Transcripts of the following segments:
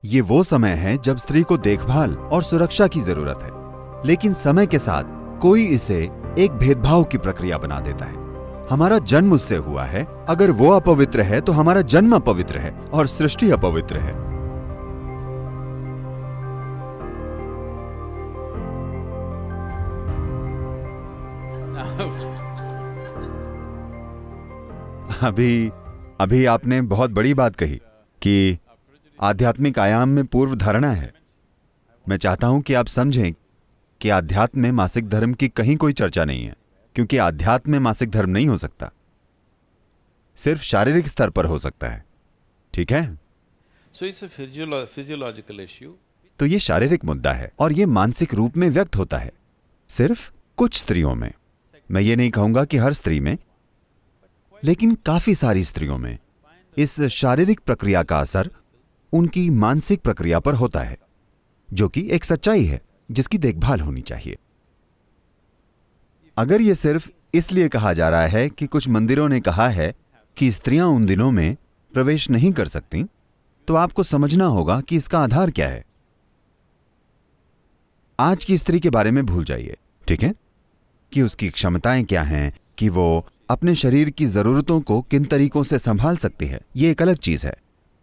ये वो समय है जब स्त्री को देखभाल और सुरक्षा की जरूरत है, लेकिन समय के साथ कोई इसे एक भेदभाव की प्रक्रिया बना देता है। हमारा जन्म उससे हुआ है, अगर वो अपवित्र है तो हमारा जन्म अपवित्र है और सृष्टि अपवित्र है। अभी आपने बहुत बड़ी बात कही कि आध्यात्मिक आयाम में पूर्व धारणा है। मैं चाहता हूं कि आप समझें कि आध्यात्म में मासिक धर्म की कहीं कोई चर्चा नहीं है, क्योंकि आध्यात्म में मासिक धर्म नहीं हो सकता, सिर्फ शारीरिक स्तर पर हो सकता है। ठीक है? So it's a physiological issue. तो ये शारीरिक मुद्दा है और ये मानसिक रूप में व्यक्त होता है सिर्फ कुछ स्त्रियों में। मैं ये नहीं कहूंगा कि हर स्त्री में, लेकिन काफी सारी स्त्रियों में इस शारीरिक प्रक्रिया का असर उनकी मानसिक प्रक्रिया पर होता है, जो कि एक सच्चाई है जिसकी देखभाल होनी चाहिए। अगर ये सिर्फ इसलिए कहा जा रहा है कि कुछ मंदिरों ने कहा है कि स्त्रियां उन दिनों में प्रवेश नहीं कर सकती, तो आपको समझना होगा कि इसका आधार क्या है। आज की स्त्री के बारे में भूल जाइए, ठीक है? कि उसकी क्षमताएं क्या हैं, कि वो अपने शरीर की जरूरतों को किन तरीकों से संभाल सकती है, ये एक अलग चीज है।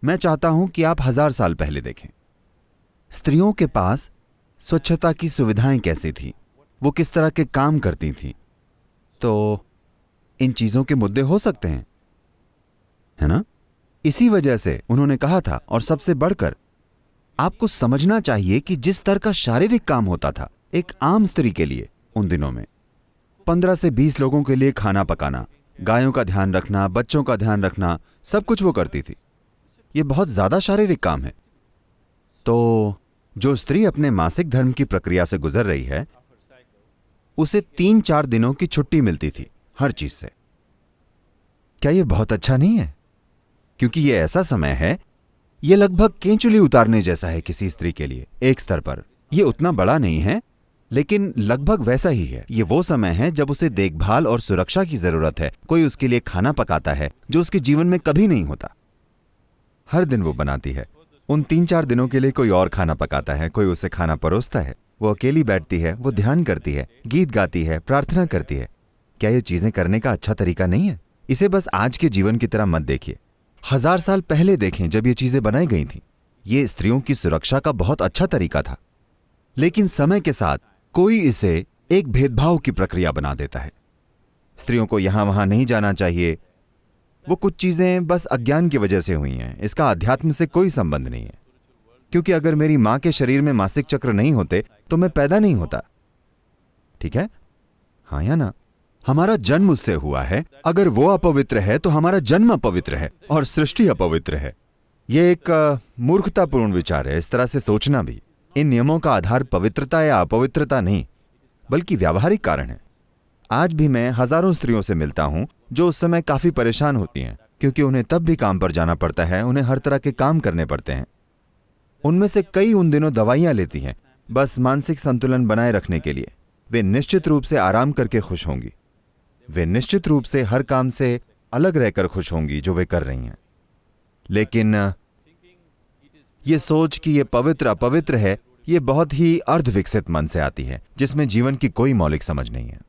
मैं चाहता हूं कि आप 1000 साल पहले देखें। स्त्रियों के पास स्वच्छता की सुविधाएं कैसी थी, वो किस तरह के काम करती थी। तो इन चीजों के मुद्दे हो सकते हैं, है ना? इसी वजह से उन्होंने कहा था, और सबसे बढ़कर आपको समझना चाहिए कि जिस तरह का शारीरिक काम होता था एक आम स्त्री के लिए उन दिनों में, 15 से 20 लोगों के लिए खाना पकाना, गायों का ध्यान रखना, बच्चों का ध्यान रखना, सब कुछ वो करती थी। ये बहुत ज्यादा शारीरिक काम है। तो जो स्त्री अपने मासिक धर्म की प्रक्रिया से गुजर रही है, उसे 3-4 दिनों की छुट्टी मिलती थी हर चीज से। क्या ये बहुत अच्छा नहीं है? क्योंकि ये ऐसा समय है, ये लगभग केंचुली उतारने जैसा है किसी स्त्री के लिए। एक स्तर पर ये उतना बड़ा नहीं है, लेकिन लगभग वैसा ही है। ये वो समय है जब उसे देखभाल और सुरक्षा की जरूरत है। कोई उसके लिए खाना पकाता है, जो उसके जीवन में कभी नहीं होता। हर दिन वो बनाती है। उन 3-4 दिनों के लिए कोई और खाना पकाता है, कोई उसे खाना परोसता है। वो अकेली बैठती है, वो ध्यान करती है, गीत गाती है, प्रार्थना करती है। क्या ये चीजें करने का अच्छा तरीका नहीं है? इसे बस आज के जीवन की तरह मत देखिए। 1000 साल पहले देखें, जब ये चीजें बनाई गई थी। ये स्त्रियों की सुरक्षा का बहुत अच्छा तरीका था, लेकिन समय के साथ कोई इसे एक भेदभाव की प्रक्रिया बना देता है। स्त्रियों को यहां वहां नहीं जाना चाहिए। वो कुछ चीजें बस अज्ञान की वजह से हुई हैं। इसका अध्यात्म से कोई संबंध नहीं है, क्योंकि अगर मेरी मां के शरीर में मासिक चक्र नहीं होते तो मैं पैदा नहीं होता। ठीक है? हाँ या ना? हमारा जन्म उससे हुआ है, अगर वो अपवित्र है तो हमारा जन्म अपवित्र है और सृष्टि अपवित्र है। यह एक मूर्खतापूर्ण विचार है, इस तरह से सोचना भी। इन नियमों का आधार पवित्रता या अपवित्रता नहीं, बल्कि व्यावहारिक कारण है। आज भी मैं हजारों स्त्रियों से मिलता हूं जो उस समय काफी परेशान होती हैं, क्योंकि उन्हें तब भी काम पर जाना पड़ता है, उन्हें हर तरह के काम करने पड़ते हैं। उनमें से कई उन दिनों दवाइयां लेती हैं, बस मानसिक संतुलन बनाए रखने के लिए। वे निश्चित रूप से आराम करके खुश होंगी। वे निश्चित रूप से हर काम से अलग रहकर खुश होंगी जो वे कर रही हैं। लेकिन ये सोच कि ये पवित्र अपवित्र है, ये बहुत ही अर्धविकसित मन से आती है, जिसमें जीवन की कोई मौलिक समझ नहीं है।